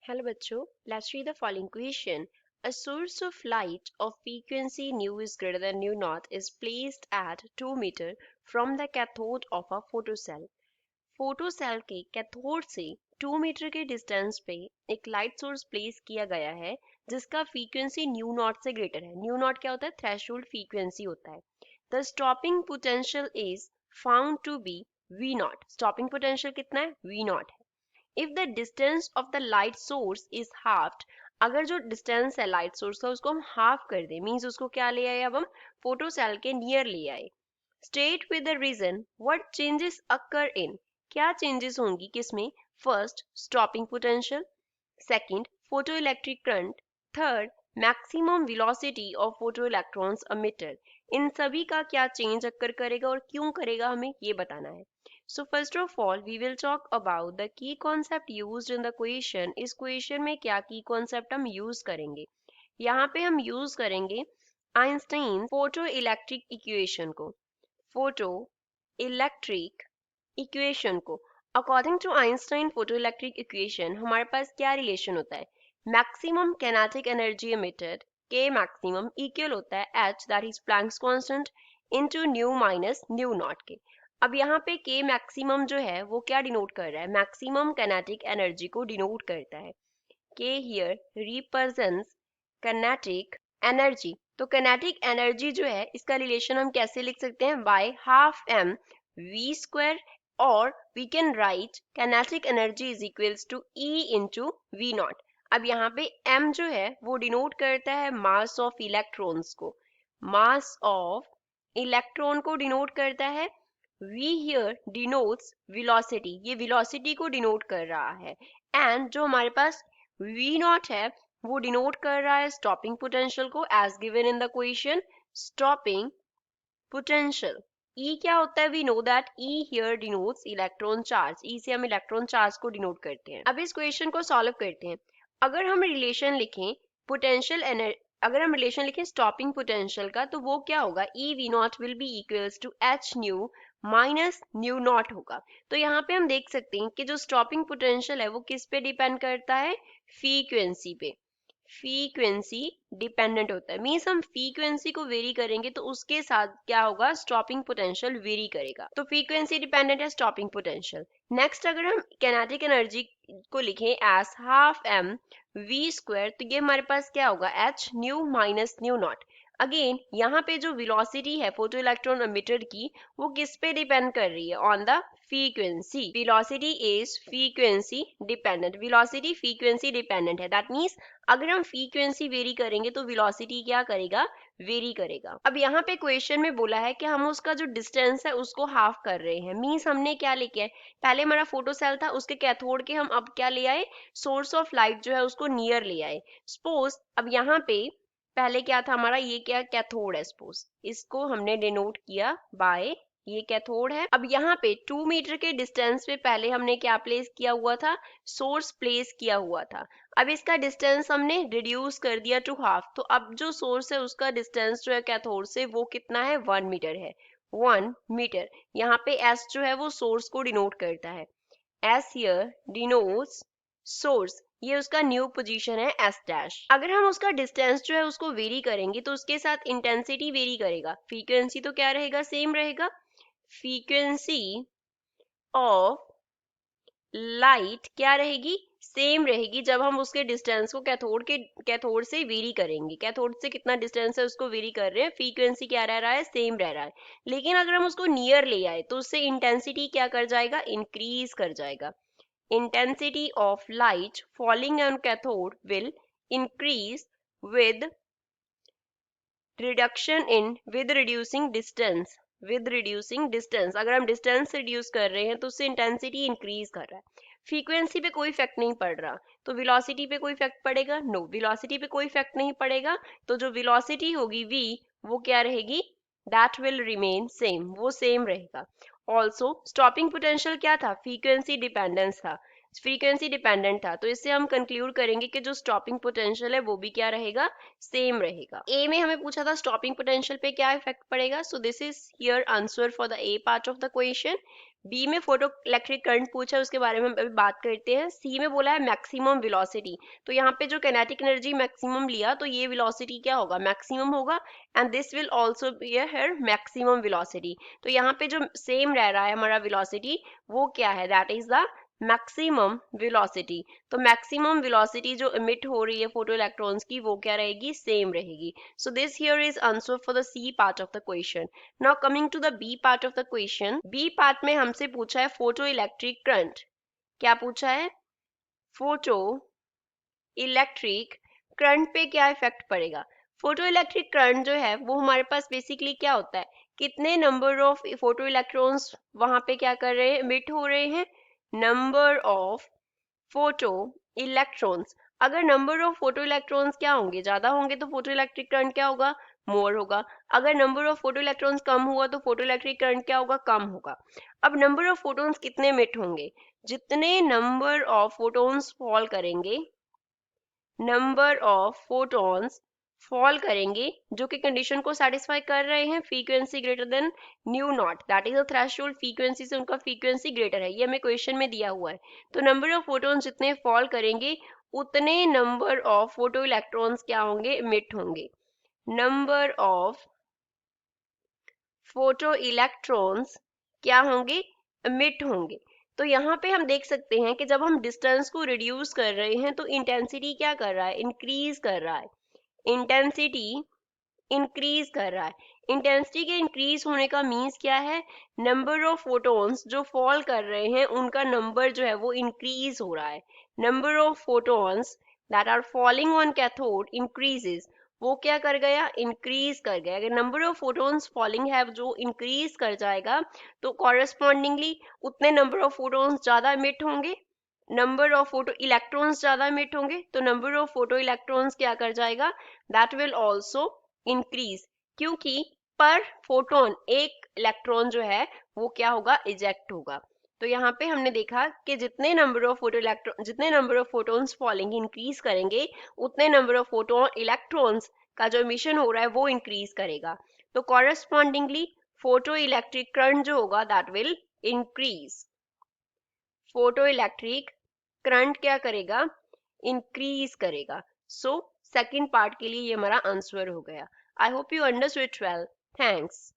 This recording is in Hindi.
Hello बच्चों, let's read the following question. A source of light of frequency nu is greater than nu naught is placed at 2 meter from the cathode of a photocell. Photocell के कैथोड से 2 मीटर के डिस्टेंस पे एक लाइट सोर्स प्लेस किया गया है जिसका फ्रीक्वेंसी न्यू नॉट से ग्रेटर है। न्यू नॉट क्या होता है? थ्रेशोल्ड फ्रीक्वेंसी होता है। The stopping potential is found to be V naught. Stopping potential कितना है? वी नॉट है। If the distance of the light source is halved, अगर जो डिस्टेंस है लाइट सोर्स का उसको हम हाफ कर दें, मीन्स उसको क्या ले आए, अब हम फोटो सेल के नियर ले आए। State with the reason what changes occur in, क्या चेंजेस होंगी किसमें? First, stopping potential, second, photo electric current, third, maximum velocity of photo electrons emitter. इन सभी का क्या चेंज अकर करेगा और क्यों करेगा, हमें ये बताना है। So first of all, we will talk about the key concept used in the question. इस question में क्या key concept हम use करेंगे? यहाँ पे हम use करेंगे आइंस्टाइन फोटो इलेक्ट्रिक इक्वेशन को। फोटो इलेक्ट्रिक इक्वेशन को according to Einstein photoelectric equation हमारे पास क्या रिलेशन होता है? मैक्सिमम कैनेटिक एनर्जी एमिटेड के मैक्सिमम इक्वल होता है H, that is Planck's constant, into nu minus nu naught के। अब यहाँ पे के मैक्सिमम जो है वो क्या डिनोट कर रहा है? मैक्सिमम कैनेटिक एनर्जी को डिनोट करता है। K here represents kinetic energy. तो कैनेटिक एनर्जी जो है इसका रिलेशन हम कैसे लिख सकते हैं? By half M V square, और we can write kinetic energy is equals to E into V naught. अब यहाँ पे m जो है वो डिनोट करता है मास ऑफ इलेक्ट्रॉन्स को, मास ऑफ इलेक्ट्रॉन को डिनोट करता है। v here denotes velocity, ये velocity को डिनोट कर रहा है। एंड जो हमारे पास v नॉट है वो डिनोट कर रहा है स्टॉपिंग पोटेंशियल को, as given in the question. Stopping potential E क्या होता है? We know that E here denotes electron charge. E से हम इलेक्ट्रॉन चार्ज को डिनोट करते हैं। अब इस क्वेश्चन को सॉल्व करते हैं। अगर हम रिलेशन लिखें पोटेंशियल एनर्जी, अगर हम रिलेशन लिखें स्टॉपिंग पोटेंशियल का, तो वो क्या होगा? E V naught will be equals to H nu minus nu naught होगा। तो यहाँ पे हम देख सकते हैं कि जो स्टॉपिंग पोटेंशियल है वो किस पे डिपेंड करता है? फ्रीक्वेंसी पे। फ्रीक्वेंसी डिपेंडेंट होता है, मीन्स हम फ्रीक्वेंसी को वेरी करेंगे तो उसके साथ क्या होगा? स्टॉपिंग पोटेंशियल वेरी करेगा। तो फ्रीक्वेंसी डिपेंडेंट है स्टॉपिंग पोटेंशियल। नेक्स्ट, अगर हम कैनेटिक एनर्जी को लिखें as half M V square, तो ये हमारे पास क्या होगा? H nu minus nu naught. Again यहाँ पे जो वेलोसिटी है फोटो इलेक्ट्रॉन एमिटर की वो किस पे डिपेंड कर रही है? On the frequency. Velocity is frequency dependent. Velocity frequency dependent है। That means अगर हम frequency वेरी करेंगे तो velocity क्या करेगा? वेरी करेगा। अब यहाँ पे क्वेश्चन में बोला है कि हम उसका जो डिस्टेंस है उसको हाफ कर रहे हैं। मीन्स हमने क्या लेके आए? पहले हमारा फोटो सेल था, उसके कैथोड के हम अब क्या ले आए? सोर्स ऑफ लाइट जो है उसको नियर ले आए। सपोज अब यहाँ पे पहले क्या था हमारा? ये क्या कैथोड है, सपोज इसको हमने डिनोट किया बाय, ये कैथोड है। अब यहाँ पे 2 मीटर के डिस्टेंस पे पहले हमने क्या प्लेस किया हुआ था? सोर्स प्लेस किया हुआ था। अब इसका डिस्टेंस हमने रिड्यूस कर दिया टू हाफ, तो अब जो सोर्स है उसका डिस्टेंस जो है कैथोड से वो कितना है? 1 मीटर है। 1 मीटर। यहाँ पे एस जो है वो सोर्स को डिनोट करता है। एस हियर डिनोट्स सोर्स, ये उसका न्यू पोजीशन है एस डैश। अगर हम उसका डिस्टेंस जो है उसको वेरी करेंगे तो उसके साथ इंटेंसिटी वेरी करेगा। फ्रीक्वेंसी तो क्या रहेगा? सेम रहेगा। फ्रीक्वेंसी ऑफ लाइट क्या रहेगी? सेम रहेगी। जब हम उसके डिस्टेंस को कैथोड से वेरी करेंगे, कैथोड से कितना डिस्टेंस है उसको वेरी कर रहे हैं, फ्रीक्वेंसी क्या रह रहा है? सेम रह रहा है। लेकिन अगर हम उसको नियर ले आए तो उससे इंटेंसिटी क्या कर जाएगा? इंक्रीज कर जाएगा। Intensity of light falling on cathode will increase with reduction in with reducing distance. With reducing distance, अगर हम डिस्टेंस रिड्यूस कर रहे हैं तो उससे इंटेंसिटी इंक्रीज कर रहा है। फ्रीक्वेंसी पे कोई इफेक्ट नहीं पड़ रहा, तो वेलोसिटी पे कोई इफेक्ट पड़ेगा? नो, वेलोसिटी पे कोई इफेक्ट नहीं पड़ेगा। तो जो वेलोसिटी होगी v, वो क्या रहेगी? दैट विल रिमेन सेम, वो सेम रहेगा। ऑल्सो स्टॉपिंग पोटेंशियल क्या था? फ्रीक्वेंसी डिपेंडेंस था, फ्रीक्वेंसी डिपेंडेंट था। तो इससे हम कंक्लूड करेंगे कि जो स्टॉपिंग पोटेंशियल है वो भी क्या रहेगा? सेम रहेगा। ए में हमें पूछा था स्टॉपिंग पोटेंशियल पे क्या इफेक्ट पड़ेगा, so this is here answer for the A part of the question. B में फोटो इलेक्ट्रिक करंट पूछा है, उसके बारे में अभी बात करते हैं। सी में बोला है मैक्सिमम वेलोसिटी, तो यहाँ पे जो काइनेटिक एनर्जी मैक्सिमम लिया तो ये वेलोसिटी क्या होगा, मैक्सिमम होगा, and this will also be here maximum velocity. तो यहाँ पे जो सेम रह रहा है हमारा वेलोसिटी वो क्या है, that is the maximum velocity. तो मैक्सिमम वेलोसिटी जो इमिट हो रही है फोटो इलेक्ट्रॉन्स की वो क्या रहेगी, सेम रहेगी। So this here is answer for the C part of the question. Now coming to the B part of the question, B part में हमसे पूछा है फोटो इलेक्ट्रिक करंट। क्या पूछा है, फोटो इलेक्ट्रिक करंट पे क्या इफेक्ट पड़ेगा। फोटो इलेक्ट्रिक करंट जो है वो हमारे पास बेसिकली क्या होता है, कितने नंबर ऑफ फोटो इलेक्ट्रॉन्स वहां पे क्या कर रहे हैं, इमिट हो रहे हैं, नंबर ऑफ फोटो इलेक्ट्रॉन्स। अगर नंबर ऑफ फोटो इलेक्ट्रॉन्स क्या होंगे, ज्यादा होंगे तो फोटो इलेक्ट्रिक करंट क्या होगा, मोर होगा। अगर नंबर ऑफ फोटो इलेक्ट्रॉन्स कम हुआ तो फोटो इलेक्ट्रिक करंट क्या होगा, कम होगा। अब नंबर ऑफ फोटोन्स कितने इमिट होंगे, जितने नंबर ऑफ फोटोन्स फॉल करेंगे, नंबर ऑफ फोटॉन्स फॉल करेंगे जो कि कंडीशन को सेटिस्फाई कर रहे हैं, frequency greater than new not, that is the threshold frequency से उनका फ्रीक्वेंसी ग्रेटर है, ये हमें क्वेश्चन में दिया हुआ है। तो नंबर ऑफ फोटॉन्स जितने फॉल करेंगे उतने नंबर ऑफ फोटो इलेक्ट्रॉन्स क्या होंगे, इमिट होंगे। नंबर ऑफ फोटो इलेक्ट्रॉन्स क्या होंगे, इमिट होंगे। तो यहाँ पे हम देख सकते हैं कि जब हम डिस्टेंस को रिड्यूस कर रहे हैं तो इंटेंसिटी क्या कर रहा है, इंक्रीज कर रहा है, इंटेंसिटी इंक्रीज कर रहा है। इंटेंसिटी के इंक्रीज होने का मीन्स क्या है, नंबर ऑफ फोटॉन्स जो फॉल कर रहे हैं उनका नंबर जो है वो इंक्रीज हो रहा है। Number of photons that are falling on cathode increases, वो क्या कर गया, इंक्रीज कर गया। अगर नंबर ऑफ फोटॉन्स फॉलिंग है जो इंक्रीज कर जाएगा तो कॉरेस्पॉन्डिंगली उतने नंबर ऑफ फोटॉन्स ज्यादा इमिट होंगे, नंबर ऑफ फोटो इलेक्ट्रॉन्स ज्यादा इमिट होंगे तो नंबर ऑफ फोटो इलेक्ट्रॉन्स क्या कर जाएगा, दैट विल ऑल्सो इंक्रीज, क्योंकि पर फोटोन एक इलेक्ट्रॉन जो है वो क्या होगा, इजेक्ट होगा। तो यहाँ पे हमने देखा कि जितने नंबर ऑफ फोटो इलेक्ट्रॉन, जितने number of photons falling increase करेंगे उतने नंबर ऑफ फोटोन इलेक्ट्रॉन्स का जो इमिशन हो रहा है वो इंक्रीज करेगा। तो कॉरेस्पॉन्डिंगली फोटो इलेक्ट्रिक करंट जो होगा that will increase, photo electric current क्या करेगा, इंक्रीज करेगा। सो सेकंड पार्ट के लिए ये हमारा आंसर हो गया। I hope you understood it well, thanks.